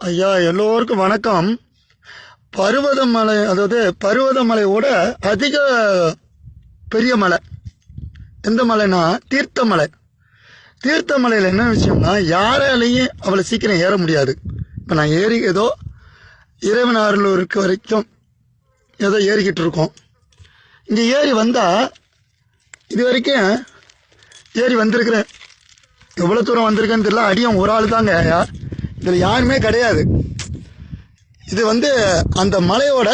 ஐயா எல்லோருக்கும் வணக்கம். பருவதமலை, அதாவது பருவதமலையோட அதிக பெரிய மலை எந்த மலைனா தீர்த்தமலை. தீர்த்தமலையில் என்ன விஷயம்னா, யாராலையும் அவ்வளோ சீக்கிரம் ஏற முடியாது. இப்போ நான் ஏறி ஏதோ இறைவன் அருள் இருக்க வரைக்கும் ஏதோ ஏறிக்கிட்டு இருக்கோம். இங்கே ஏறி வந்தால் இது வரைக்கும் ஏறி வந்திருக்கிறேன். எவ்வளோ தூரம் வந்திருக்கேன்னு தெரியல. அடியும் ஒரு ஆள் தாங்க, இதில் யாருமே கிடையாது. இது அந்த மலையோட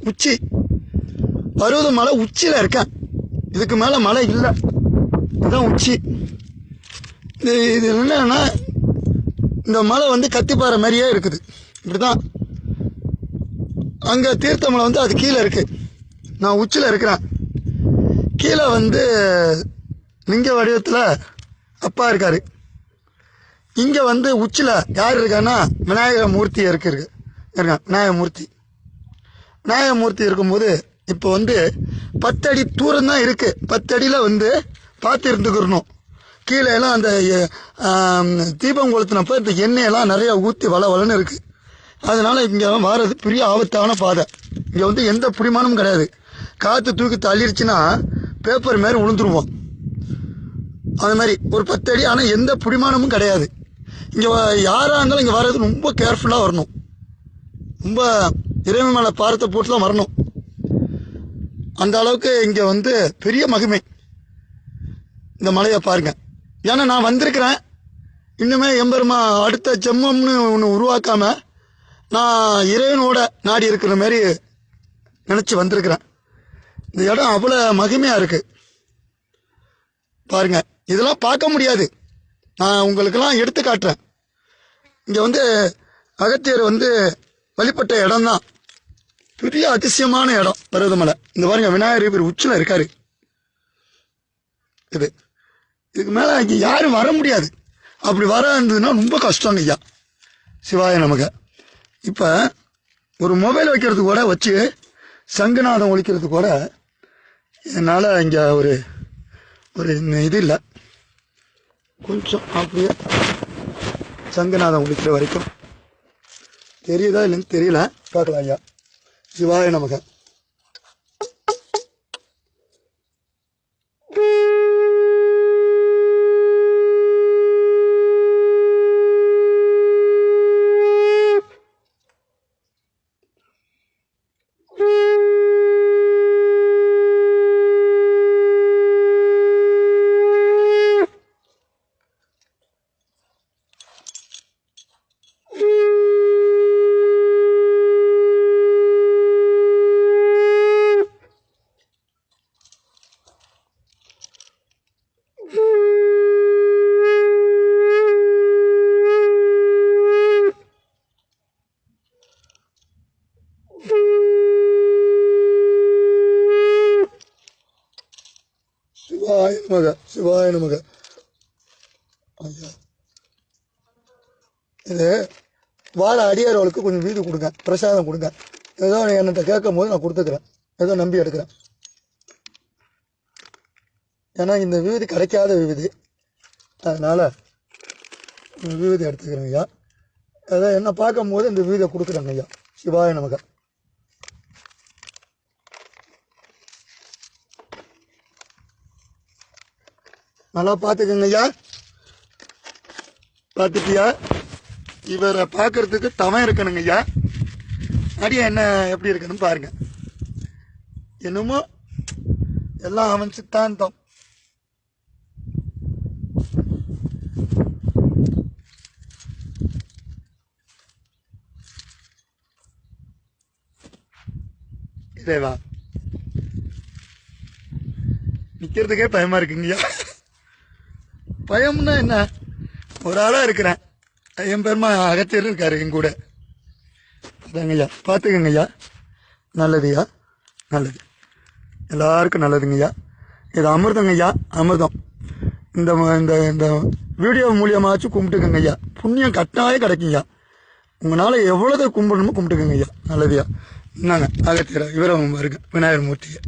உச்சி, பருவத மலை உச்சியில் இருக்கேன். இதுக்கு மேலே மலை இல்லை, இதுதான் உச்சி. இது என்னன்னா, இந்த மலை கத்திப்பாறை மாதிரியே இருக்குது. இப்படிதான் அங்கே தீர்த்தமலை அது கீழே இருக்கு. நான் உச்சியில் இருக்கிறேன். கீழே லிங்க வடிவத்தில் அப்பா இருக்காரு. இங்கே உச்சியில் யார் இருக்கான்னா விநாயக மூர்த்தி இருக்கான். விநாயகமூர்த்தி இருக்கும்போது இப்போ 10 அடி தூரம் தான் இருக்கு. 10 அடியில் பார்த்து இருந்துக்கிறணும். கீழே எல்லாம் அந்த தீபம் கொளுத்தினப்ப இந்த எண்ணெயெல்லாம் நிறைய ஊற்றி வளன்னு இருக்கு. அதனால இங்கே வர்றது பெரிய ஆபத்தான பாதை. இங்கே எந்த புடிமானமும் கிடையாது. காற்று தூக்கி தள்ளிடுச்சுன்னா பேப்பர் மாரி விழுந்துருவோம். அது மாதிரி ஒரு 10 அடி, ஆனால் எந்த புடிமானமும் கிடையாது. இங்கே யாராக இருந்தாலும் இங்கே வர்றது ரொம்ப கேர்ஃபுல்லாக வரணும். ரொம்ப இறைவன் மேலே பாரத்தை போட்டு தான் வரணும். அந்த அளவுக்கு இங்கே பெரிய மகிமை. இந்த மலையை பாருங்க. ஏன்னா நான் வந்திருக்கிறேன். இன்னுமே எம்பெருமா அடுத்த ஜென்மம்னு ஒன்று உருவாக்காம நான் இறைவனோட நாடி இருக்கிற மாதிரி நினச்சி வந்திருக்கிறேன். இந்த இடம் அவ்வளோ மகிமையாக இருக்கு பாருங்க. இதெல்லாம் பார்க்க முடியாது. நான் உங்களுக்கெல்லாம் எடுத்து காட்டுறேன். இங்கே அகத்தியர் வழிபட்ட இடம் தான். பெரிய அதிசயமான இடம் பருவதமலை. இந்த பாருங்க, விநாயகர் உச்சியில் இருக்காரு. இதுக்கு மேலே இங்கே யாரும் வர முடியாது. அப்படி வர இருந்ததுன்னா ரொம்ப கஷ்டங்க ஐயா. சிவாய நமக்கு. இப்போ ஒரு மொபைல் வைக்கிறதுக்கு கூட வச்சு சங்குநாதம் ஒழிக்கிறதுக்கு கூட என்னால் இங்கே ஒரு இது இல்லை. கொஞ்சம் அப்படியே சங்குநாதம் ஒழிக்கிற வரைக்கும் தெரியுதா இல்லைன்னு தெரியல. பார்க்கலாம் ஐயா. சிவாய நமக்கு. சிவாய நமக. ஐயா, இது வாழ அடியாரவளுக்கு கொஞ்சம் வீடு கொடுங்க, பிரசாதம் கொடுங்க. ஏதோ என்னட்ட கேட்கும் போது நான் கொடுத்துக்கிறேன். ஏதோ நம்பி எடுக்கிறேன். ஏன்னா இந்த விபூதி கிடைக்காத விபூதி, அதனால விபூதி எடுத்துக்கிறேன் ஐயா. ஏதோ என்ன பார்க்கும் போது இந்த விபூதியை கொடுக்குறேங்க ஐயா. சிவாய நமக. நல்லா பார்த்துக்கங்க ஐயா. பார்த்துட்டியா? இவரை பார்க்கறதுக்கு தவம் இருக்கணுங்க ஐயா. அடியா என்ன எப்படி இருக்கணும் பாருங்க. என்னமோ எல்லாம் அவன் சித்தாந்தம். இதேவா நிக்கிறதுக்கே பயமா இருக்குங்கய்யா. பயம்னா என்ன? ஒரு ஆளாக இருக்கிறேன். என் பெருமா அகத்தியர் இருக்காரு என் கூட. அதாங்கய்யா, பார்த்துக்கங்கய்யா. நல்லதுய்யா, நல்லது. எல்லாருக்கும் நல்லதுங்கய்யா. இது அமிர்தங்கய்யா, அமிர்தம். இந்த இந்த வீடியோ மூலியமாச்சும் கும்பிட்டுக்கங்க ஐயா. புண்ணியம் கட்டாயம் கிடைக்குங்கய்யா. உங்களால் எவ்வளோதை கும்பிடணுமோ கும்பிட்டுக்கங்க ஐயா. நல்லதுயா. என்னங்க அகத்தியர் இவரை வருங்க விநாயகர் மூர்த்தியை.